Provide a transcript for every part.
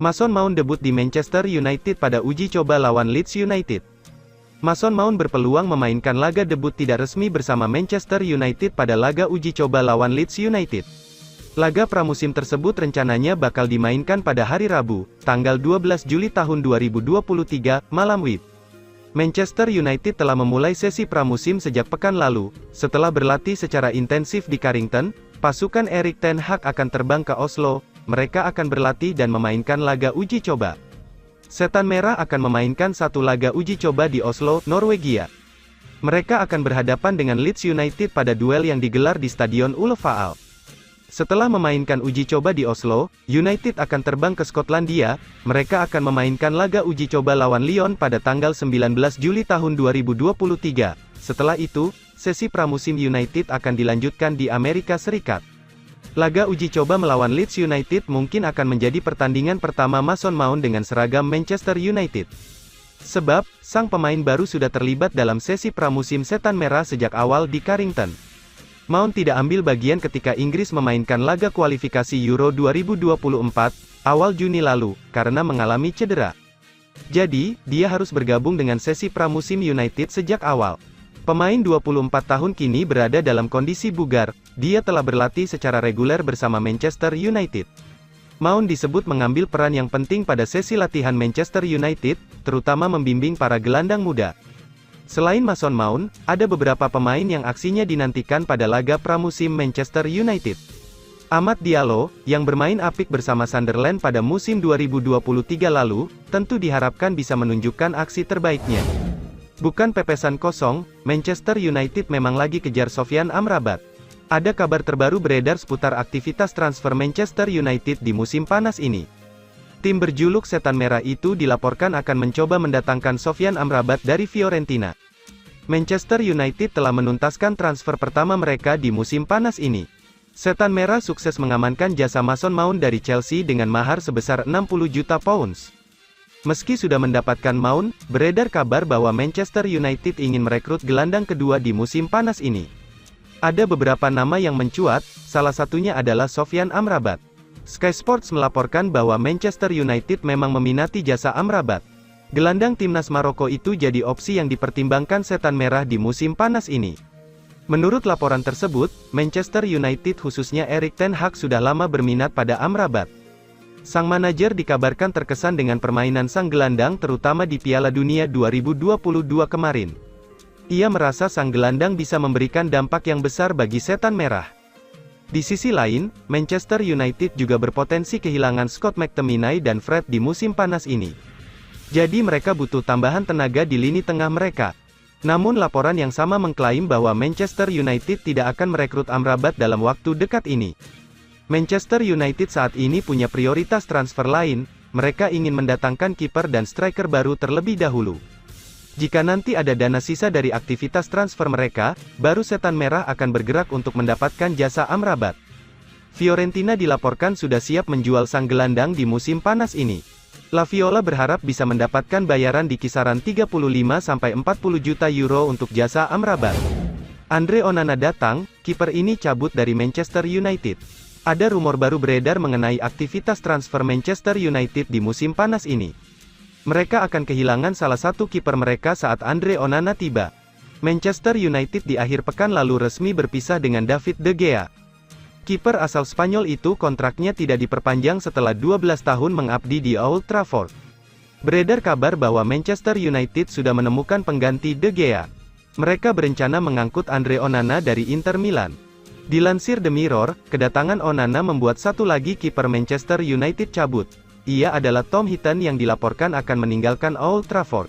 Mason Mount debut di Manchester United pada uji coba lawan Leeds United. Mason Mount berpeluang memainkan laga debut tidak resmi bersama Manchester United pada laga uji coba lawan Leeds United. Laga pramusim tersebut rencananya bakal dimainkan pada hari Rabu, tanggal 12 Juli tahun 2023, malam WIB. Manchester United telah memulai sesi pramusim sejak pekan lalu. Setelah berlatih secara intensif di Carrington, pasukan Erik ten Hag akan terbang ke Oslo. Mereka akan berlatih dan memainkan laga uji coba. Setan Merah akan memainkan satu laga uji coba di Oslo, Norwegia. Mereka akan berhadapan dengan Leeds United pada duel yang digelar di Stadion Ullevaal. Setelah memainkan uji coba di Oslo, United akan terbang ke Skotlandia. Mereka akan memainkan laga uji coba lawan Lyon pada tanggal 19 Juli tahun 2023. Setelah itu, sesi pramusim United akan dilanjutkan di Amerika Serikat. Laga uji coba melawan Leeds United mungkin akan menjadi pertandingan pertama Mason Mount dengan seragam Manchester United. Sebab, sang pemain baru sudah terlibat dalam sesi pramusim Setan Merah sejak awal di Carrington. Mount tidak ambil bagian ketika Inggris memainkan laga kualifikasi Euro 2024, awal Juni lalu, karena mengalami cedera. Jadi, dia harus bergabung dengan sesi pramusim United sejak awal. Pemain 24 tahun kini berada dalam kondisi bugar. Dia telah berlatih secara reguler bersama Manchester United. Mount disebut mengambil peran yang penting pada sesi latihan Manchester United, terutama membimbing para gelandang muda. Selain Mason Mount, ada beberapa pemain yang aksinya dinantikan pada laga pramusim Manchester United. Amad Diallo, yang bermain apik bersama Sunderland pada musim 2023 lalu, tentu diharapkan bisa menunjukkan aksi terbaiknya. Bukan pepesan kosong, Manchester United memang lagi kejar Sofyan Amrabat. Ada kabar terbaru beredar seputar aktivitas transfer Manchester United di musim panas ini. Tim berjuluk Setan Merah itu dilaporkan akan mencoba mendatangkan Sofyan Amrabat dari Fiorentina. Manchester United telah menuntaskan transfer pertama mereka di musim panas ini. Setan Merah sukses mengamankan jasa Mason Mount dari Chelsea dengan mahar sebesar 60 juta pounds. Meski sudah mendapatkan Mount, beredar kabar bahwa Manchester United ingin merekrut gelandang kedua di musim panas ini. Ada beberapa nama yang mencuat, salah satunya adalah Sofyan Amrabat. Sky Sports melaporkan bahwa Manchester United memang meminati jasa Amrabat. Gelandang timnas Maroko itu jadi opsi yang dipertimbangkan Setan Merah di musim panas ini. Menurut laporan tersebut, Manchester United khususnya Erik ten Hag sudah lama berminat pada Amrabat. Sang manajer dikabarkan terkesan dengan permainan sang gelandang terutama di Piala Dunia 2022 kemarin. Ia merasa sang gelandang bisa memberikan dampak yang besar bagi Setan Merah. Di sisi lain, Manchester United juga berpotensi kehilangan Scott McTominay dan Fred di musim panas ini. Jadi mereka butuh tambahan tenaga di lini tengah mereka. Namun laporan yang sama mengklaim bahwa Manchester United tidak akan merekrut Amrabat dalam waktu dekat ini. Manchester United saat ini punya prioritas transfer lain, mereka ingin mendatangkan kiper dan striker baru terlebih dahulu. Jika nanti ada dana sisa dari aktivitas transfer mereka, baru Setan Merah akan bergerak untuk mendapatkan jasa Amrabat. Fiorentina dilaporkan sudah siap menjual sang gelandang di musim panas ini. La Viola berharap bisa mendapatkan bayaran di kisaran 35–40 juta euro untuk jasa Amrabat. Andre Onana datang, kiper ini cabut dari Manchester United. Ada rumor baru beredar mengenai aktivitas transfer Manchester United di musim panas ini. Mereka akan kehilangan salah satu kiper mereka saat Andre Onana tiba. Manchester United di akhir pekan lalu resmi berpisah dengan David De Gea. Kiper asal Spanyol itu kontraknya tidak diperpanjang setelah 12 tahun mengabdi di Old Trafford. Beredar kabar bahwa Manchester United sudah menemukan pengganti De Gea. Mereka berencana mengangkut Andre Onana dari Inter Milan. Dilansir The Mirror, kedatangan Onana membuat satu lagi kiper Manchester United cabut. Ia adalah Tom Heaton yang dilaporkan akan meninggalkan Old Trafford.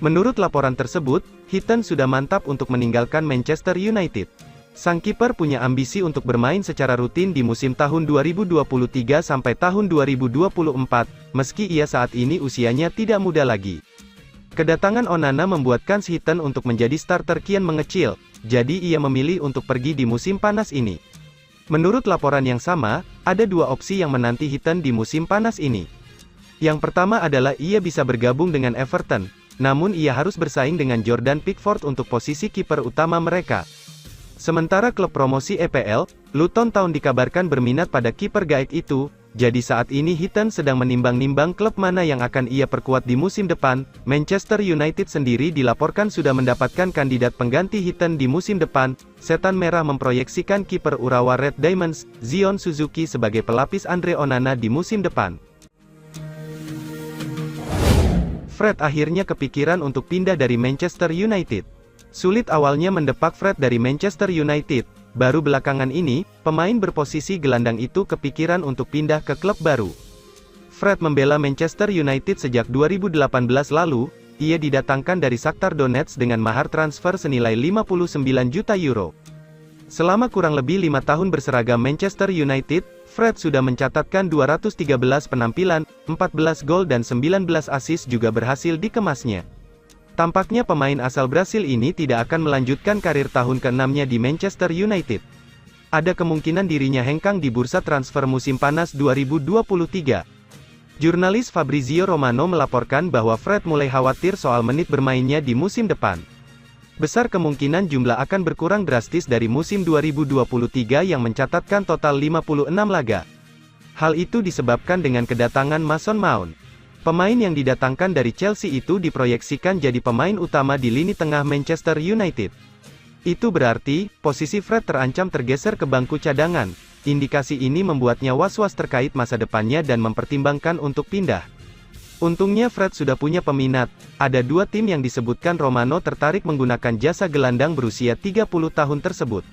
Menurut laporan tersebut, Heaton sudah mantap untuk meninggalkan Manchester United. Sang kiper punya ambisi untuk bermain secara rutin di musim tahun 2023 sampai tahun 2024, meski ia saat ini usianya tidak muda lagi. Kedatangan Onana membuatkan Heaton untuk menjadi starter kian mengecil. Jadi ia memilih untuk pergi di musim panas ini. Menurut laporan yang sama, ada dua opsi yang menanti Heaton di musim panas ini. Yang pertama adalah ia bisa bergabung dengan Everton, namun ia harus bersaing dengan Jordan Pickford untuk posisi kiper utama mereka. Sementara klub promosi EPL, Luton Town dikabarkan berminat pada kiper gaek itu, Jadi saat ini Heaton sedang menimbang-nimbang klub mana yang akan ia perkuat di musim depan. Manchester United sendiri dilaporkan sudah mendapatkan kandidat pengganti Heaton di musim depan. Setan Merah memproyeksikan kiper Urawa Red Diamonds, Zion Suzuki sebagai pelapis Andre Onana di musim depan. Fred akhirnya kepikiran untuk pindah dari Manchester United. Sulit awalnya mendepak Fred dari Manchester United. Baru belakangan ini, pemain berposisi gelandang itu kepikiran untuk pindah ke klub baru. Fred membela Manchester United sejak 2018 lalu. Ia didatangkan dari Shakhtar Donetsk dengan mahar transfer senilai 59 juta euro. Selama kurang lebih 5 tahun berseragam Manchester United, Fred sudah mencatatkan 213 penampilan, 14 gol dan 19 assist juga berhasil dikemasnya. Tampaknya pemain asal Brasil ini tidak akan melanjutkan karir tahun ke-6-nya di Manchester United. Ada kemungkinan dirinya hengkang di bursa transfer musim panas 2023. Jurnalis Fabrizio Romano melaporkan bahwa Fred mulai khawatir soal menit bermainnya di musim depan. Besar kemungkinan jumlah akan berkurang drastis dari musim 2023 yang mencatatkan total 56 laga. Hal itu disebabkan dengan kedatangan Mason Mount. Pemain yang didatangkan dari Chelsea itu diproyeksikan jadi pemain utama di lini tengah Manchester United. Itu berarti, posisi Fred terancam tergeser ke bangku cadangan. Indikasi ini membuatnya was-was terkait masa depannya dan mempertimbangkan untuk pindah. Untungnya Fred sudah punya peminat. Ada 2 tim yang disebutkan Romano tertarik menggunakan jasa gelandang berusia 30 tahun tersebut.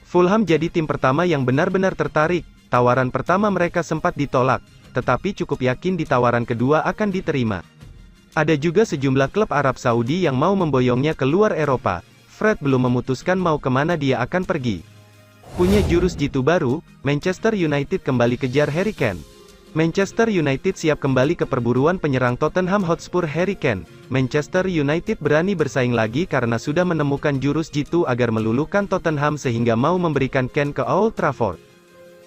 Fulham jadi tim pertama yang benar-benar tertarik. Tawaran pertama mereka sempat ditolak, tetapi cukup yakin di tawaran kedua akan diterima. Ada juga sejumlah klub Arab Saudi yang mau memboyongnya keluar Eropa. Fred belum memutuskan mau kemana dia akan pergi. Punya jurus jitu baru, Manchester United kembali kejar Harry Kane. Manchester United siap kembali ke perburuan penyerang Tottenham Hotspur Harry Kane. Manchester United berani bersaing lagi karena sudah menemukan jurus jitu agar meluluhkan Tottenham sehingga mau memberikan Kane ke Old Trafford.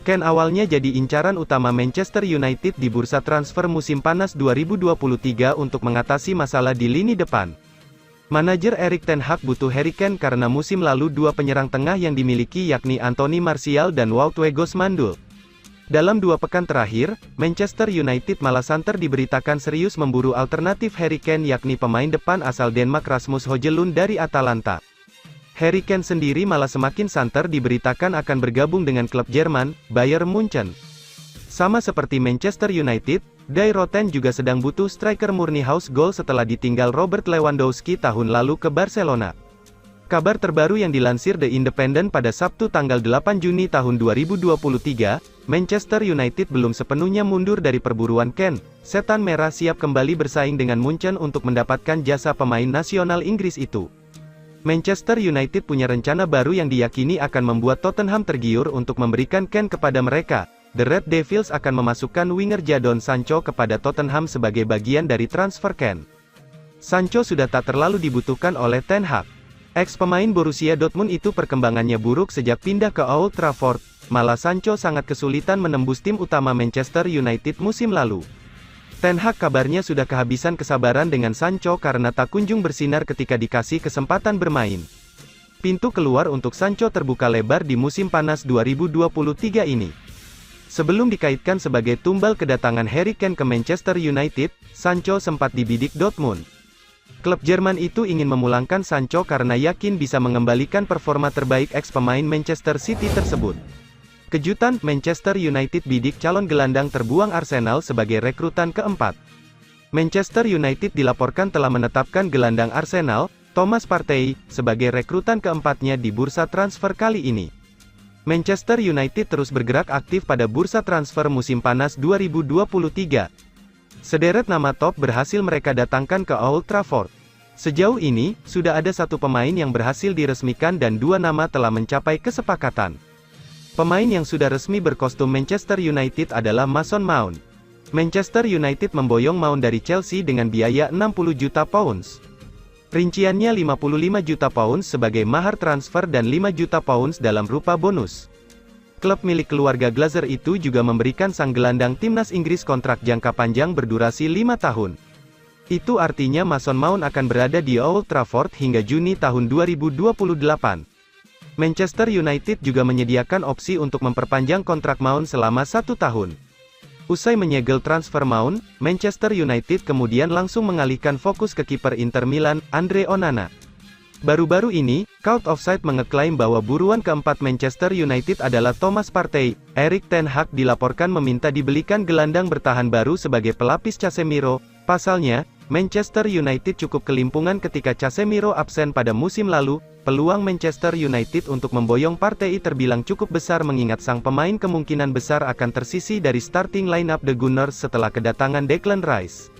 Kane awalnya jadi incaran utama Manchester United di bursa transfer musim panas 2023 untuk mengatasi masalah di lini depan. Manajer Erik ten Hag butuh Harry Kane karena musim lalu 2 penyerang tengah yang dimiliki yakni Anthony Martial dan Wout Weghorst mandul. Dalam 2 pekan terakhir, Manchester United malah santer diberitakan serius memburu alternatif Harry Kane yakni pemain depan asal Denmark Rasmus Højlund dari Atalanta. Harry Kane sendiri malah semakin santer diberitakan akan bergabung dengan klub Jerman, Bayern Munchen. Sama seperti Manchester United, Die Roten juga sedang butuh striker murni house goal setelah ditinggal Robert Lewandowski tahun lalu ke Barcelona. Kabar terbaru yang dilansir The Independent pada Sabtu tanggal 8 Juni tahun 2023, Manchester United belum sepenuhnya mundur dari perburuan Kane. Setan Merah siap kembali bersaing dengan Munchen untuk mendapatkan jasa pemain nasional Inggris itu. Manchester United punya rencana baru yang diyakini akan membuat Tottenham tergiur untuk memberikan Kane kepada mereka. The Red Devils akan memasukkan winger Jadon Sancho kepada Tottenham sebagai bagian dari transfer Kane. Sancho sudah tak terlalu dibutuhkan oleh Ten Hag. Ex-pemain Borussia Dortmund itu perkembangannya buruk sejak pindah ke Old Trafford, malah Sancho sangat kesulitan menembus tim utama Manchester United musim lalu. Ten Hag kabarnya sudah kehabisan kesabaran dengan Sancho karena tak kunjung bersinar ketika dikasih kesempatan bermain. Pintu keluar untuk Sancho terbuka lebar di musim panas 2023 ini. Sebelum dikaitkan sebagai tumbal kedatangan Harry Kane ke Manchester United, Sancho sempat dibidik Dortmund. Klub Jerman itu ingin memulangkan Sancho karena yakin bisa mengembalikan performa terbaik ex-pemain Manchester City tersebut. Kejutan, Manchester United bidik calon gelandang terbuang Arsenal sebagai rekrutan keempat. Manchester United dilaporkan telah menetapkan gelandang Arsenal, Thomas Partey, sebagai rekrutan keempatnya di bursa transfer kali ini. Manchester United terus bergerak aktif pada bursa transfer musim panas 2023. Sederet nama top berhasil mereka datangkan ke Old Trafford. Sejauh ini, sudah ada 1 pemain yang berhasil diresmikan dan 2 nama telah mencapai kesepakatan. Pemain yang sudah resmi berkostum Manchester United adalah Mason Mount. Manchester United memboyong Mount dari Chelsea dengan biaya 60 juta pounds. Rinciannya 55 juta pounds sebagai mahar transfer dan 5 juta pounds dalam rupa bonus. Klub milik keluarga Glazer itu juga memberikan sang gelandang timnas Inggris kontrak jangka panjang berdurasi 5 tahun. Itu artinya Mason Mount akan berada di Old Trafford hingga Juni tahun 2028. Manchester United juga menyediakan opsi untuk memperpanjang kontrak Mount selama 1 tahun. Usai menyegel transfer Mount, Manchester United kemudian langsung mengalihkan fokus ke kiper Inter Milan, Andre Onana. Baru-baru ini, Cult of Sight mengeklaim bahwa buruan keempat Manchester United adalah Thomas Partey. Erik ten Hag dilaporkan meminta dibelikan gelandang bertahan baru sebagai pelapis Casemiro. Pasalnya, Manchester United cukup kelimpungan ketika Casemiro absen pada musim lalu. Peluang Manchester United untuk memboyong Partey terbilang cukup besar mengingat sang pemain kemungkinan besar akan tersisih dari starting lineup The Gunners setelah kedatangan Declan Rice.